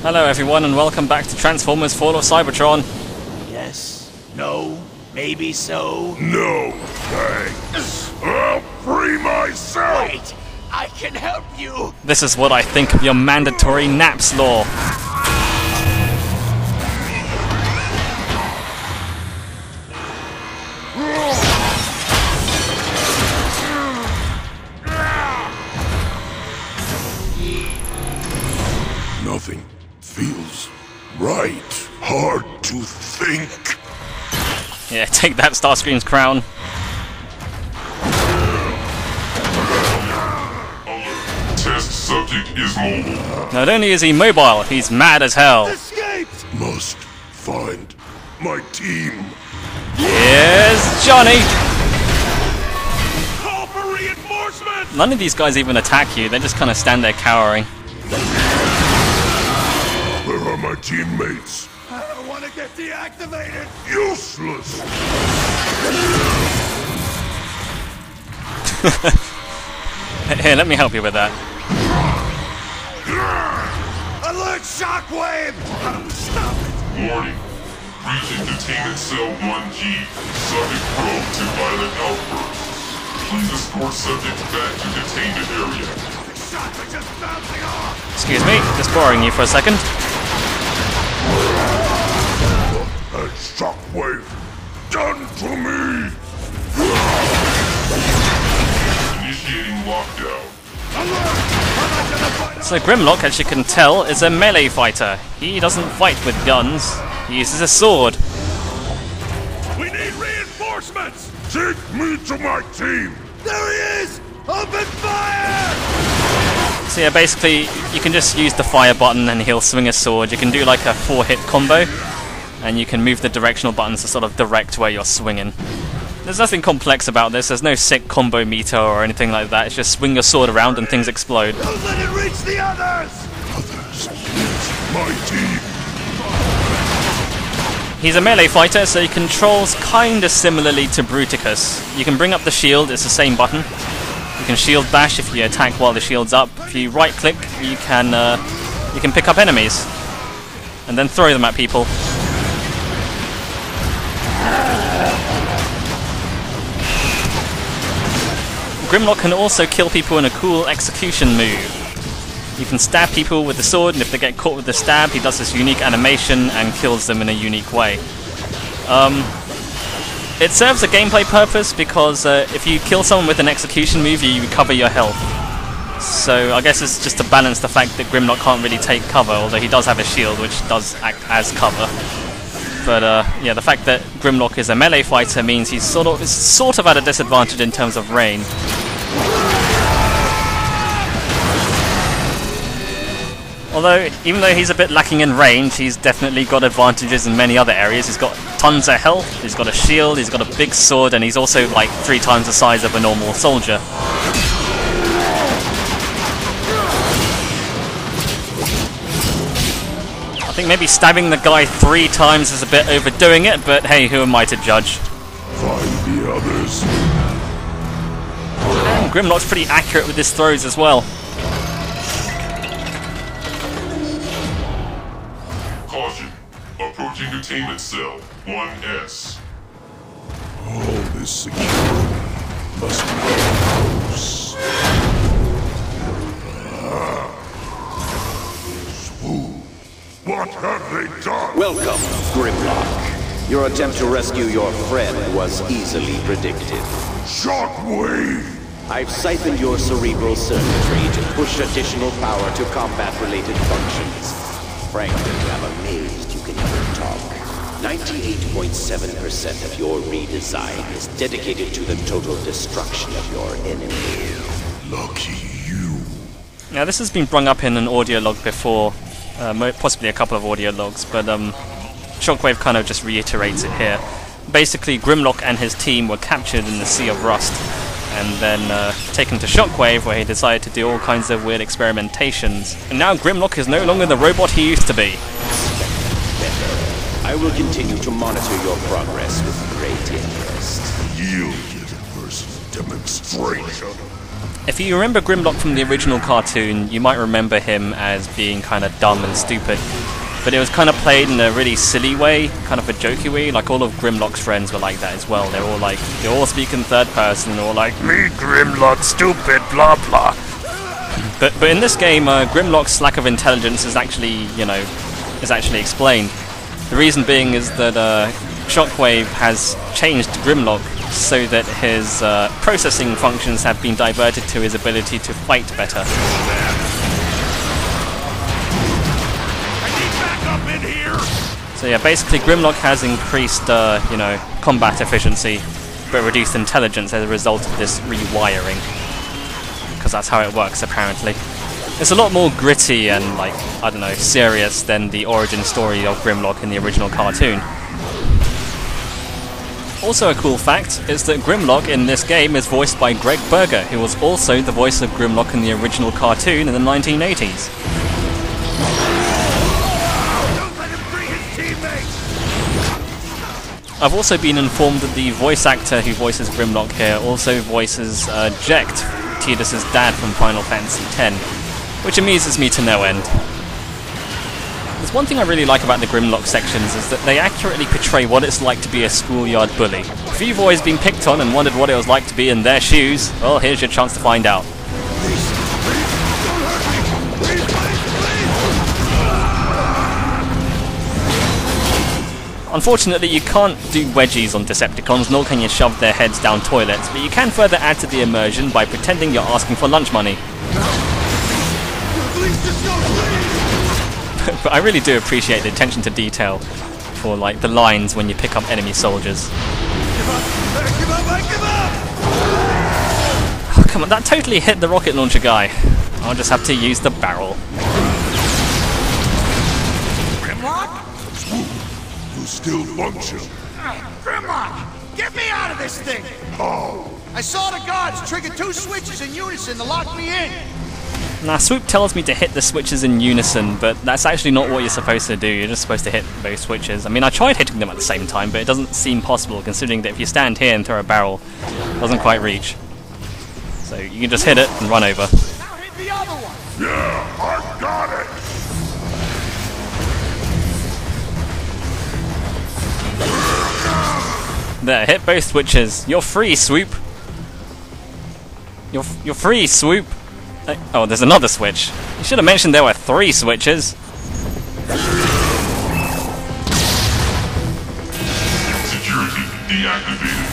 Hello everyone and welcome back to Transformers Fall of Cybertron. Yes, no, maybe so. No, thanks. I'll free myself! Wait, I can help you! This is what I think of your mandatory naps law. Nothing feels right. Hard to think. Yeah, take that, Starscream's crown. Test subject is mobile. Not only is he mobile, he's mad as hell. Escaped! Must find my team. Here's Johnny! Call for reinforcements! None of these guys even attack you, they just kind of stand there cowering. Where are my teammates? I don't want to get deactivated! Useless! Here, let me help you with that. Alert Shockwave! Stop it! Warning. Reaching detainment cell 1G. Subject probe to violent outburst. Please escort subject back to detainment area. Shots are just bouncing off! Excuse me, just borrowing you for a second. What has Shockwave done to me? Initiating lockdown. So Grimlock, as you can tell, is a melee fighter. He doesn't fight with guns, he uses a sword. We need reinforcements! Take me to my team! There he is! Open fire! So yeah, basically, you can just use the fire button and he'll swing a sword. You can do like a 4-hit combo, and you can move the directional buttons to sort of direct where you're swinging. There's nothing complex about this, there's no sick combo meter or anything like that, it's just swing your sword around and things explode. Don't let it reach the others! Others is my team. He's a melee fighter, so he controls kinda similarly to Bruticus. You can bring up the shield, it's the same button. You can shield bash if you attack while the shield's up. If you right click, you can pick up enemies and then throw them at people. Grimlock can also kill people in a cool execution move. You can stab people with the sword, and if they get caught with the stab, he does this unique animation and kills them in a unique way. It serves a gameplay purpose because if you kill someone with an execution move, you recover your health. So I guess it's just to balance the fact that Grimlock can't really take cover, although he does have a shield which does act as cover. But yeah, the fact that Grimlock is a melee fighter means he's sort of at a disadvantage in terms of range. Although, even though he's a bit lacking in range, he's definitely got advantages in many other areas. He's got tons of health, he's got a shield, he's got a big sword, and he's also like 3 times the size of a normal soldier. I think maybe stabbing the guy 3 times is a bit overdoing it, but hey, who am I to judge? Find the others. And Grimlock's pretty accurate with his throws as well. Caution. Approaching detainment cell 1S. All this security must be close. Swoon. What have they done? Welcome, Grimlock. Your attempt to rescue your friend was easily predicted. Shockwave! I've siphoned your cerebral circuitry to push additional power to combat-related functions. Frankly, I'm amazed you can even talk. 98.7% of your redesign is dedicated to the total destruction of your enemy. Lucky you. Now this has been brung up in an audio log before, possibly a couple of audio logs, but Shockwave kind of just reiterates it here. Basically, Grimlock and his team were captured in the Sea of Rust, and then taken to Shockwave, where he decided to do all kinds of weird experimentations. And now Grimlock is no longer the robot he used to be. I will continue to monitor your progress with great interest. Yield universe demonstration. If you remember Grimlock from the original cartoon, you might remember him as being kind of dumb and stupid. But it was kind of played in a really silly way, kind of a jokey way. Like all of Grimlock's friends were like that as well. They all speak in third person. They're all like, "Me, Grimlock, stupid, blah blah." But in this game, Grimlock's lack of intelligence is actually, is actually explained. The reason being is that Shockwave has changed Grimlock so that his processing functions have been diverted to his ability to fight better. I need backup in here. So yeah, basically Grimlock has increased, combat efficiency, but reduced intelligence as a result of this rewiring. Because that's how it works, apparently. It's a lot more gritty and, serious than the origin story of Grimlock in the original cartoon. Also a cool fact is that Grimlock in this game is voiced by Greg Berger, who was also the voice of Grimlock in the original cartoon in the 1980s. Don't let him free his teammates. I've also been informed that the voice actor who voices Grimlock here also voices Jecht, Tidus' dad from Final Fantasy X, which amuses me to no end. There's one thing I really like about the Grimlock sections is that they accurately portray what it's like to be a schoolyard bully. If you've always been picked on and wondered what it was like to be in their shoes, well, here's your chance to find out. Unfortunately, you can't do wedgies on Decepticons, nor can you shove their heads down toilets, but you can further add to the immersion by pretending you're asking for lunch money. But I really do appreciate the attention to detail for, the lines when you pick up enemy soldiers. Give up! Give up! I give up! Oh, come on, that totally hit the rocket launcher guy. I'll just have to use the barrel. Grimlock? You still function. Grimlock! Get me out of this thing! How? I saw the guards trigger 2 switches in unison to lock me in! Now, Swoop tells me to hit the switches in unison, but that's actually not what you're supposed to do. You're just supposed to hit both switches. I mean, I tried hitting them at the same time, but it doesn't seem possible, considering that if you stand here and throw a barrel, it doesn't quite reach. So you can just hit it and run over. Now hit the other one! Yeah, I got it! There, hit both switches. You're free, Swoop. You're free, Swoop. Oh, there's another switch. You should have mentioned there were 3 switches. Security deactivated.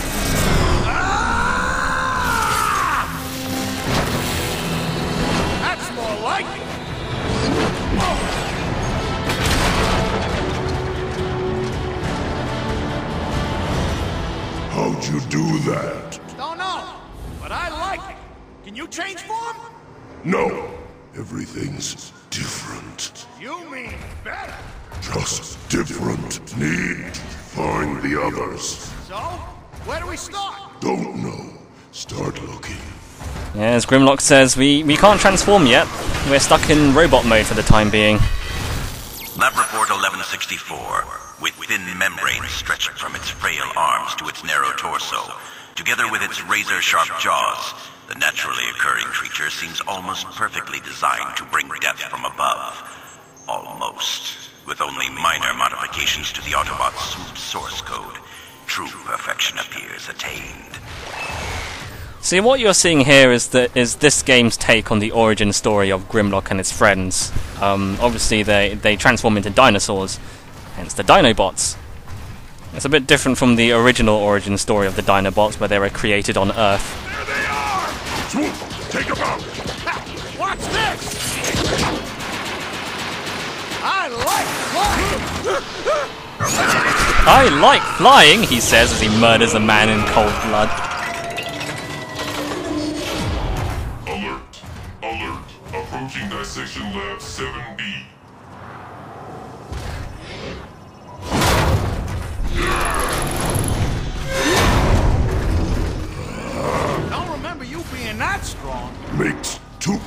That's more like it! How'd you do that? Don't know, but I like it. Can you change form? No, everything's different. You mean better. Just different. Need to find the others. So, where do we start? Don't know. Start looking. Yeah, as Grimlock says, we can't transform yet. We're stuck in robot mode for the time being. Lab report 1164. With thin membranes stretched from its frail arms to its narrow torso, together with its razor-sharp jaws, the naturally occurring creature seems almost perfectly designed to bring death from above. Almost. With only minor modifications to the Autobot's source code, true perfection appears attained. See, what you're seeing here is this game's take on the origin story of Grimlock and his friends. Obviously, they transform into dinosaurs, hence the Dinobots. It's a bit different from the original origin story of the Dinobots, where they were created on Earth. There they are! Swoop, take him out. Ha! Watch this! I like flying! I like flying, he says as he murders a man in cold blood. Alert. Alert. Approaching Dissection Lab 7B. Don't remember you being that strong. Makes 2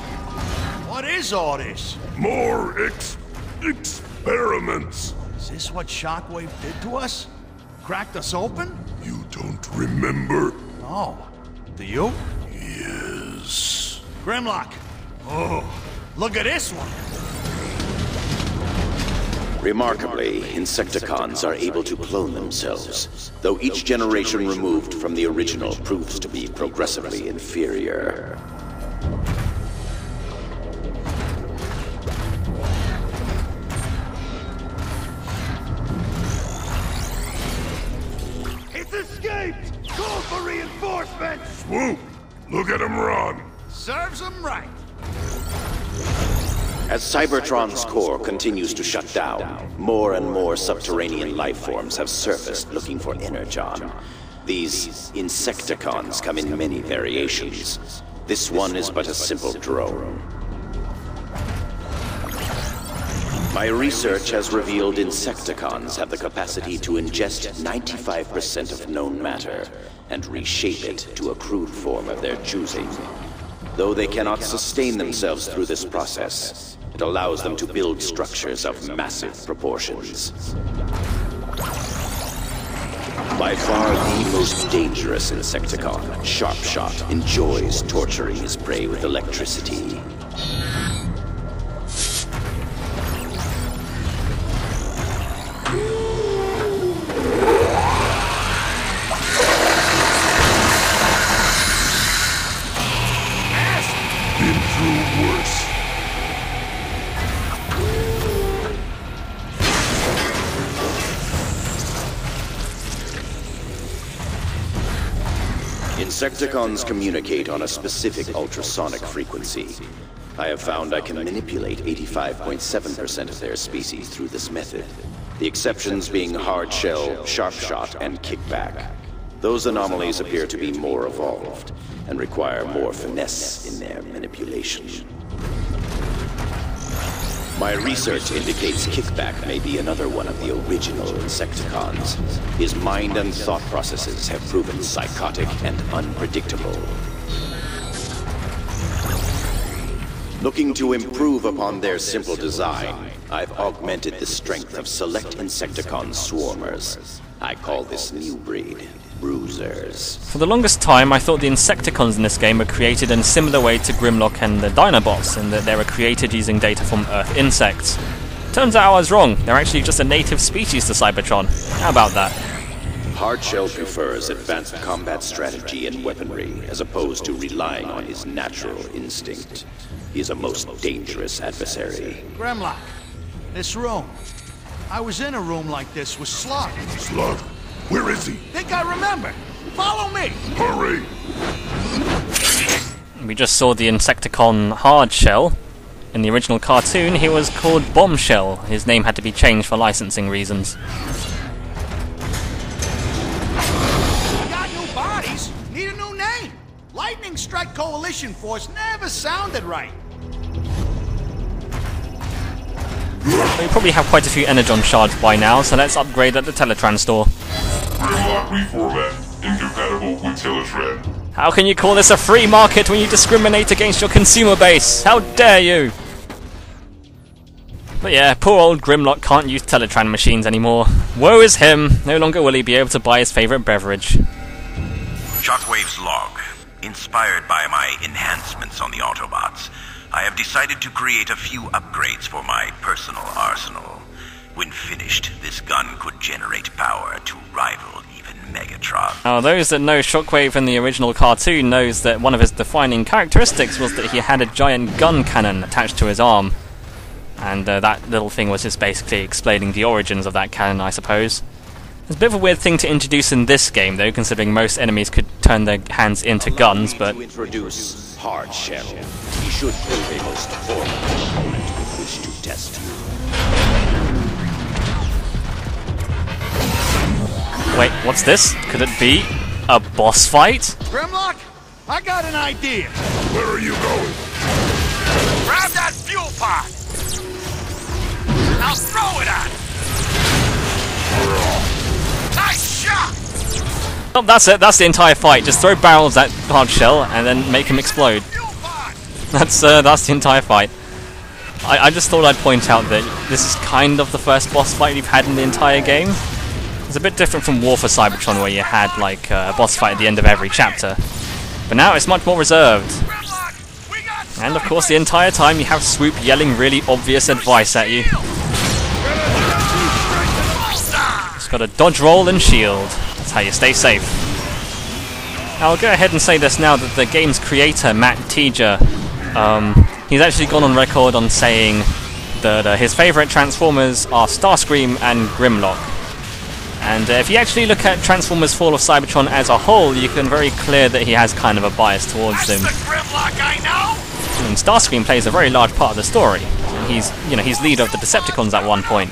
What is all this? more experiments. Is this what Shockwave did to us? Cracked us open? You don't remember? No. Do you? Yes. Grimlock. Oh, look at this one. Remarkably, Insecticons are able to clone themselves, though each generation removed from the original proves to be progressively inferior. It's escaped! Call for reinforcements! Swoop! Look at him run! Serves him right. As Cybertron's core continues to shut down, more and more subterranean life forms have surfaced looking for Energon. These Insecticons come in many variations. This one is but a simple drone. My research has revealed Insecticons have the capacity to ingest 95% of known matter and reshape it to a crude form of their choosing. Though they cannot sustain themselves through this process, it allows them to build structures of massive proportions. By far the most dangerous Insecticon, Sharpshot, enjoys torturing his prey with electricity. Been through worse. Insecticons communicate on a specific ultrasonic frequency. I have found I can manipulate 85.7% of their species through this method. The exceptions being Hardshell, Sharpshot, and Kickback. Those anomalies appear to be more evolved and require more finesse in their manipulation. My research indicates Kickback may be another one of the original Insecticons. His mind and thought processes have proven psychotic and unpredictable. Looking to improve upon their simple design, I've augmented the strength of select Insecticon swarmers. I call this new breed Bruisers. For the longest time, I thought the Insecticons in this game were created in a similar way to Grimlock and the Dinobots, in that they were created using data from Earth insects. Turns out I was wrong. They're actually just a native species to Cybertron. How about that? Hardshell prefers advanced combat strategy and weaponry, as opposed to relying on his natural instinct. He is a most dangerous adversary. Grimlock, this room. I was in a room like this with Slug. Slug, where is he? Think I remember. Follow me. Hurry! We just saw the Insecticon Hardshell. In the original cartoon, he was called Bombshell. His name had to be changed for licensing reasons. We got new bodies. Need a new name. Lightning Strike Coalition Force never sounded right. We probably have quite a few Energon shards by now, so let's upgrade at the Teletran store. Grimlock reformat. Incompatible with Teletran. How can you call this a free market when you discriminate against your consumer base? How dare you! But yeah, poor old Grimlock can't use Teletran machines anymore. Woe is him! No longer will he be able to buy his favourite beverage. Shockwave's log. Inspired by my enhancements on the Autobots, I have decided to create a few upgrades for my personal arsenal. When finished, this gun could generate power to rival even Megatron. Now, those that know Shockwave in the original cartoon knows that one of his defining characteristics was that he had a giant gun cannon attached to his arm. And that little thing was just basically explaining the origins of that cannon, I suppose. It's a bit of a weird thing to introduce in this game, though, considering most enemies could turn their hands into guns, but... To introduce Hardshell. He should prove a most formidable opponent with which to test you. Wait, what's this? Could it be a boss fight? Grimlock, I got an idea. Where are you going? Grab that fuel pod. Now throw it at him. Nice shot. Oh, that's it. That's the entire fight. Just throw barrels at Hardshell and then make him explode. Fuel pod. That's the entire fight. I just thought I'd point out that this is kind of the first boss fight you've had in the entire game. It's a bit different from War for Cybertron, where you had like a boss fight at the end of every chapter. But now it's much more reserved. Grimlock, we got And of course, the entire time you have Swoop yelling really obvious advice at you. Just gotta dodge, roll, and shield. That's how you stay safe. I'll go ahead and say this now that the game's creator, Matt Teager, he's actually gone on record on saying that his favourite Transformers are Starscream and Grimlock. And if you actually look at Transformers Fall of Cybertron as a whole, you can very clear that he has kind of a bias towards them. That's the Grimlock I know! And Starscream plays a very large part of the story. He's leader of the Decepticons at one point.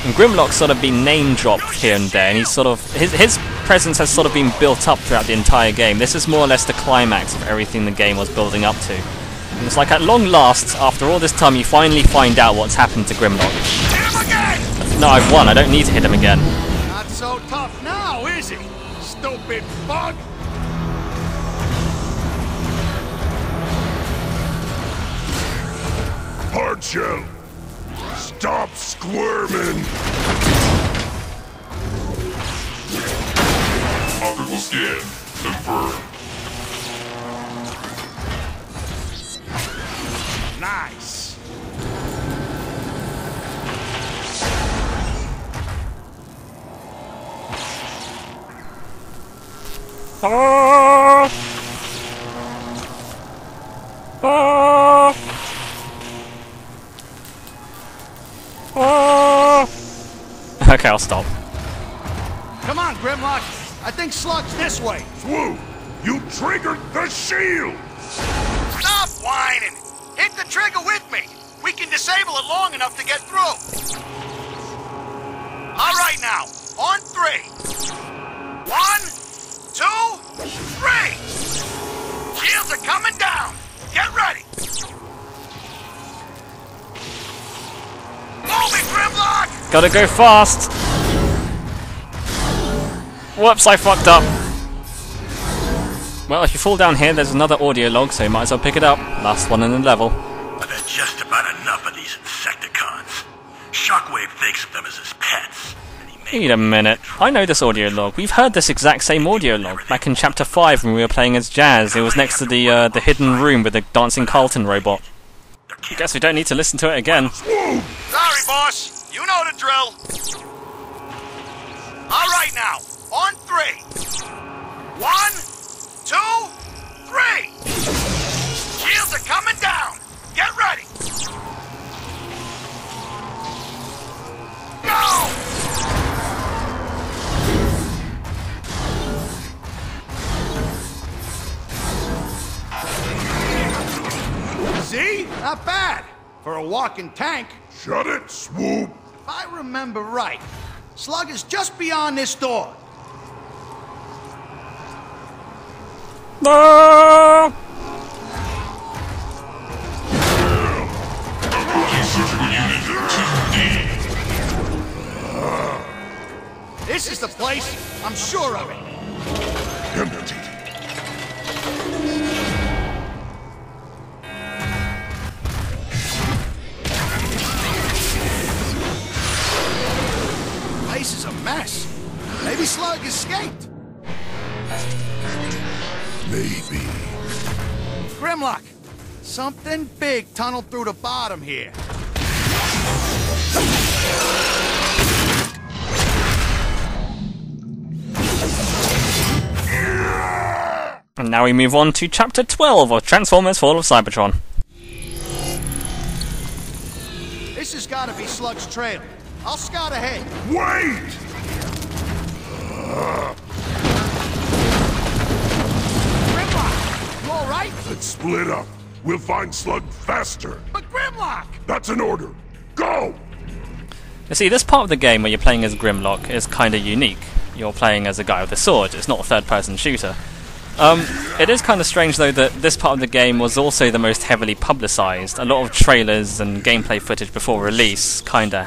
And Grimlock's sort of been name-dropped here and there, and he's sort of his presence has sort of been built up throughout the entire game. This is more or less the climax of everything the game was building up to. And it's like at long last, after all this time, you finally find out what's happened to Grimlock. Hit him again! No, I've won. I don't need to hit him again. Not so tough now, is he? Stupid bug! Hard shell! Stop squirming! Optical scan confirmed. Nice! Okay, I'll stop. Come on, Grimlock! I think Slug's this way! Swoop! You triggered the shield! Stop whining! Hit the trigger with me! We can disable it long enough to get through! Alright now, on 3. 1, 2, 3! Shields are coming down! Get ready! Move it, Grimlock! Gotta go fast! Whoops, I fucked up. Well, if you fall down here, there's another audio log, so you might as well pick it up. Last one in the level. But there's just about enough of these Insecticons. Shockwave thinks of them as his pets. And he Wait a minute. I know this audio log. We've heard this exact same audio log back in Chapter 5 when we were playing as Jazz. It was next to the hidden room with the dancing Carlton robot. I guess we don't need to listen to it again. Sorry, boss. You know the drill. Alright now, on 3. 1, 2, 3! Shields are coming down! Get ready! Go! See? Not bad. For a walking tank. Shut it, Swoop! If I remember right, Slug is just beyond this door. No! Surgical unit 2D. This is the place. I'm sure of it. Empty. Place is a mess. Maybe Slug escaped. Maybe. Grimlock, something big tunneled through the bottom here. And now we move on to Chapter 12 of Transformers Fall of Cybertron. This has got to be Slug's trail. I'll scout ahead. Wait! Grimlock, you all right? Let's split up. We'll find Slug faster. But Grimlock! That's an order. Go! You see, this part of the game where you're playing as Grimlock is kind of unique. You're playing as a guy with a sword. It's not a third-person shooter. It is kind of strange, though, that this part of the game was also the most heavily publicised. A lot of trailers and gameplay footage before release kind of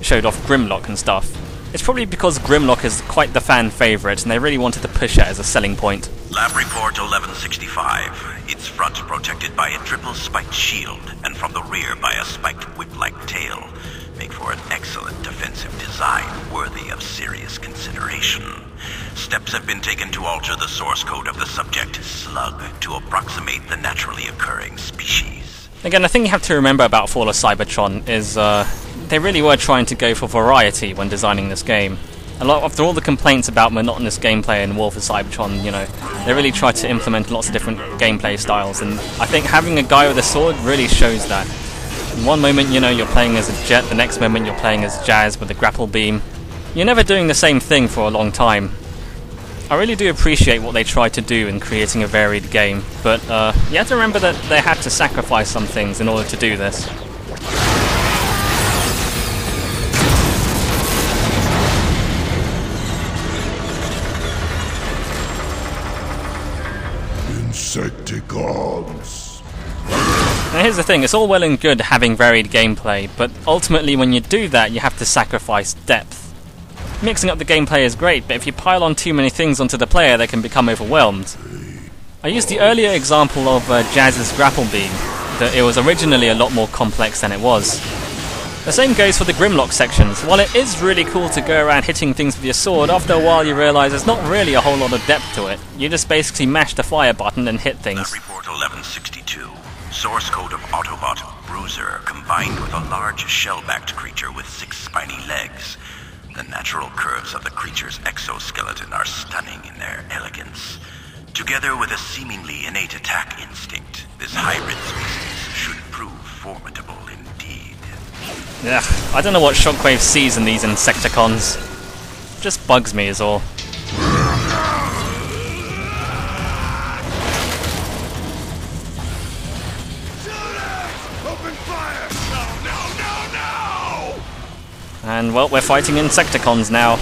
showed off Grimlock and stuff. It's probably because Grimlock is quite the fan favourite, and they really wanted to push it as a selling point. Lab report 1165. Its front protected by a triple spiked shield, and from the rear by a spiked whip-like tail. Make for an excellent defensive design worthy of serious consideration. steps have been taken to alter the source code of the subject, Slug, to approximate the naturally occurring species. Again, the thing you have to remember about Fall of Cybertron is they really were trying to go for variety when designing this game. After all the complaints about monotonous gameplay in War for Cybertron, you know, they really tried to implement lots of different gameplay styles, and I think having a guy with a sword really shows that. In one moment, you know, you're playing as a Jet, the next moment you're playing as Jazz with a grapple beam. You're never doing the same thing for a long time. I really do appreciate what they tried to do in creating a varied game, but you have to remember that they had to sacrifice some things in order to do this. Insecticons. Now here's the thing, it's all well and good having varied gameplay, but ultimately when you do that you have to sacrifice depth. Mixing up the gameplay is great, but if you pile on too many things onto the player they can become overwhelmed. I used the earlier example of Jazz's grapple beam, that it was originally a lot more complex than it was. The same goes for the Grimlock sections. While it is really cool to go around hitting things with your sword, after a while you realise there's not really a whole lot of depth to it. You just basically mash the fire button and hit things. That report 1162. Source code of Autobot, Bruiser, combined with a large shell-backed creature with 6 spiny legs. The natural curves of the creature's exoskeleton are stunning in their elegance. Together with a seemingly innate attack instinct, this hybrid species should prove formidable indeed. Ugh, I don't know what Shockwave sees in these Insecticons. Just bugs me is all. Open fire! No! And well, we're fighting Insecticons now.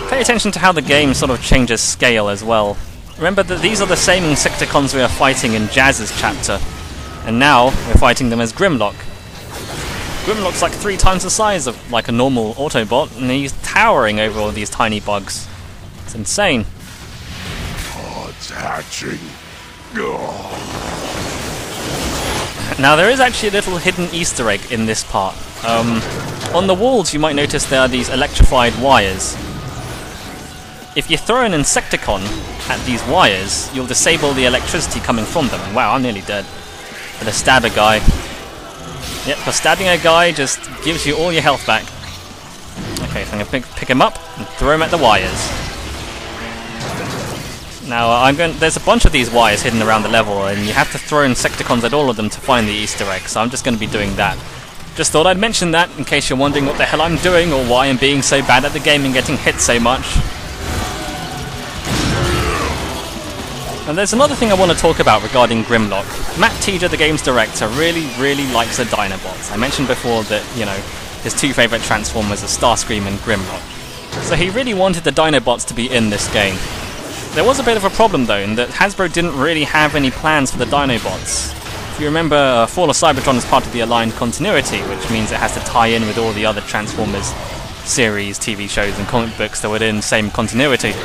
Pay attention to how the game sort of changes scale as well. Remember that these are the same Insecticons we are fighting in Jazz's chapter. And now, we're fighting them as Grimlock. Grimlock's like 3 times the size of like a normal Autobot, and he's towering over all these tiny bugs. It's insane. Pods hatching. Now there is actually a little hidden Easter egg in this part. On the walls you might notice there are these electrified wires. If you throw an Insecticon at these wires, you'll disable the electricity coming from them. Wow, I'm nearly dead. But to stab a guy. Yep, for stabbing a guy just gives you all your health back. Okay, so I'm going to pick him up and throw him at the wires. Now, there's a bunch of these wires hidden around the level, and you have to throw Insecticons at all of them to find the Easter egg, so I'm just going to be doing that. Just thought I'd mention that, in case you're wondering what the hell I'm doing, or why I'm being so bad at the game and getting hit so much. And there's another thing I want to talk about regarding Grimlock. Matt Teeger, the game's director, really likes the Dinobots. I mentioned before that, you know, his 2 favourite Transformers are Starscream and Grimlock. So he really wanted the Dinobots to be in this game. There was a bit of a problem though, in that Hasbro didn't really have any plans for the Dinobots. If you remember, Fall of Cybertron is part of the aligned continuity, which means it has to tie in with all the other Transformers series, TV shows and comic books that were in the same continuity.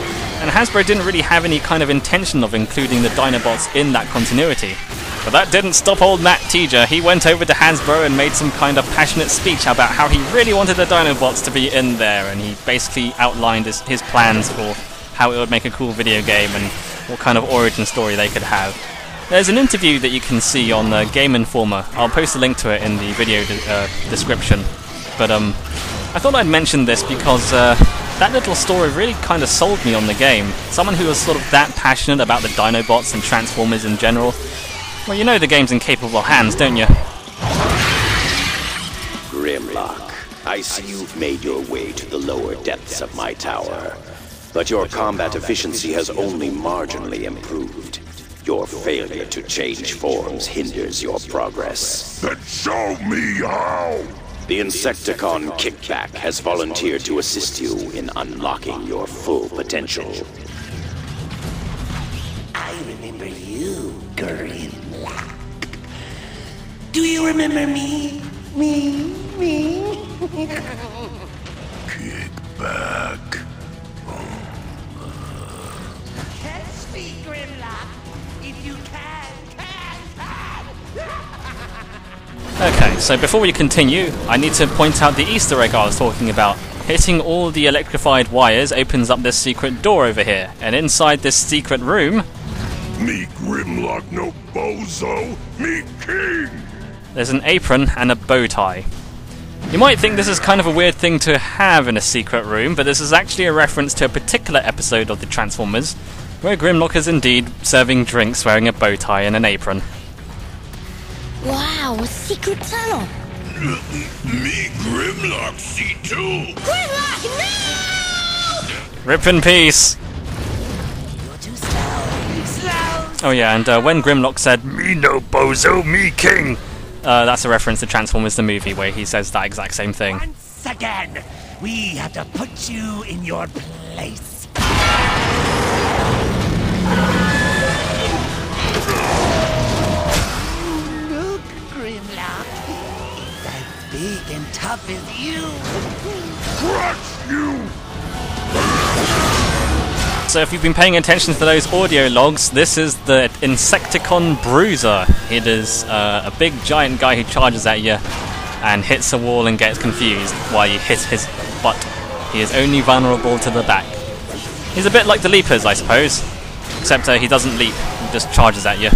And Hasbro didn't really have any kind of intention of including the Dinobots in that continuity. But that didn't stop old Matt Teeger. He went over to Hasbro and made some kind of passionate speech about how he really wanted the Dinobots to be in there, and he basically outlined his plans for how it would make a cool video game and what kind of origin story they could have. There's an interview that you can see on Game Informer. I'll post a link to it in the video description. But I thought I'd mention this because that little story really kind of sold me on the game. Someone who was sort of that passionate about the Dinobots and Transformers in general. Well, you know the game's in capable hands, don't you? Grimlock, I see you've made your way to the lower depths of my tower. But your combat efficiency has only marginally improved. Your failure to change forms hinders your progress. Then show me how! The Insecticon Kickback has volunteered to assist you in unlocking your full potential. I remember you, Grimlock. Do you remember me? Me? Kickback. Catch me, Grimlock. If you can. Okay, so before we continue, I need to point out the Easter egg I was talking about, Hitting all the electrified wires opens up this secret door over here, and inside this secret room, Me Grimlock no bozo, me king! there's an apron and a bow tie. You might think this is kind of a weird thing to have in a secret room, but this is actually a reference to a particular episode of the Transformers, where Grimlock is indeed serving drinks wearing a bow tie and an apron. Wow, a secret tunnel. Me Grimlock see too! Grimlock, no! Rip in peace! You're too slow. Slow. Oh yeah, and when Grimlock said, "Me no bozo, me king," that's a reference to Transformers the movie, where he says that exact same thing. Once again, we have to put you in your place. Look, Grimlock. It's as big and tough as you. Crush you! So if you've been paying attention to those audio logs, this is the Insecticon Bruiser. It is a big giant guy who charges at you and hits a wall and gets confused while you hit his butt. He is only vulnerable to the back. He's a bit like the Leapers, I suppose, except he doesn't leap, he just charges at you.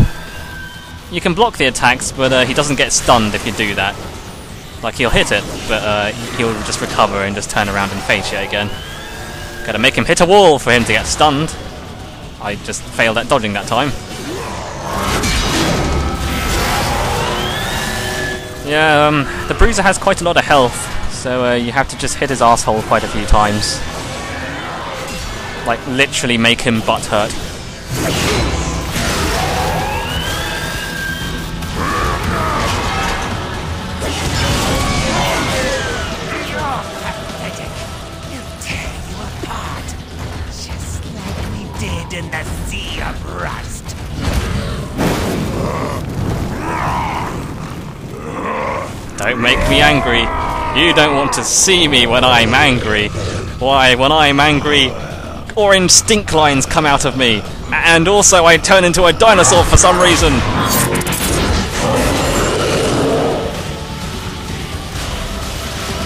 You can block the attacks, but he doesn't get stunned if you do that. Like, he'll hit it, but he'll just recover and just turn around and face you again. Gotta make him hit a wall for him to get stunned. I just failed at dodging that time. Yeah, the Bruiser has quite a lot of health, so you have to just hit his asshole quite a few times. Like, literally make him butt hurt. In the sea of rust. Don't make me angry. You don't want to see me when I'm angry. Why, when I'm angry, orange stink lines come out of me. And also I turn into a dinosaur for some reason.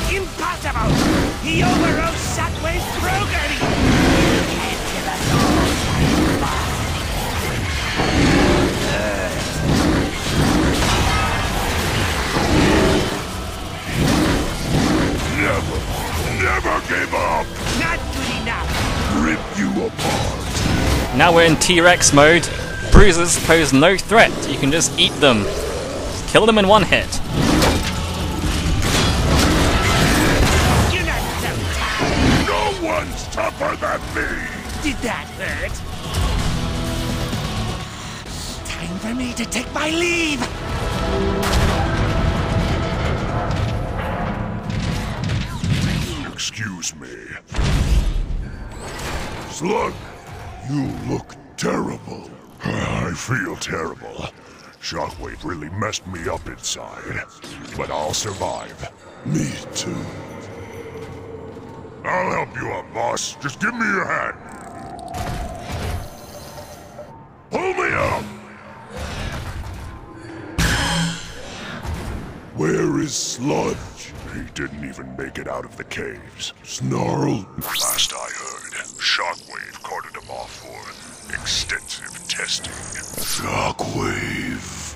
Impossible! He overrode Shockwave's programming! You can't kill us all. Never give up! Not good enough! Rip you apart! Now we're in T-Rex mode. Bruisers pose no threat. You can just eat them. Just kill them in one hit. You're not so tough! No one's tougher than me! Did that hurt? Time for me to take my leave! Excuse me. Slug, you look terrible. I feel terrible. Shockwave really messed me up inside. But I'll survive. Me too. I'll help you up, boss. Just give me your hand. Pull me up! Where is Sludge? He didn't even make it out of the caves. Snarl? Last I heard, Shockwave carted him off for extensive testing. Shockwave.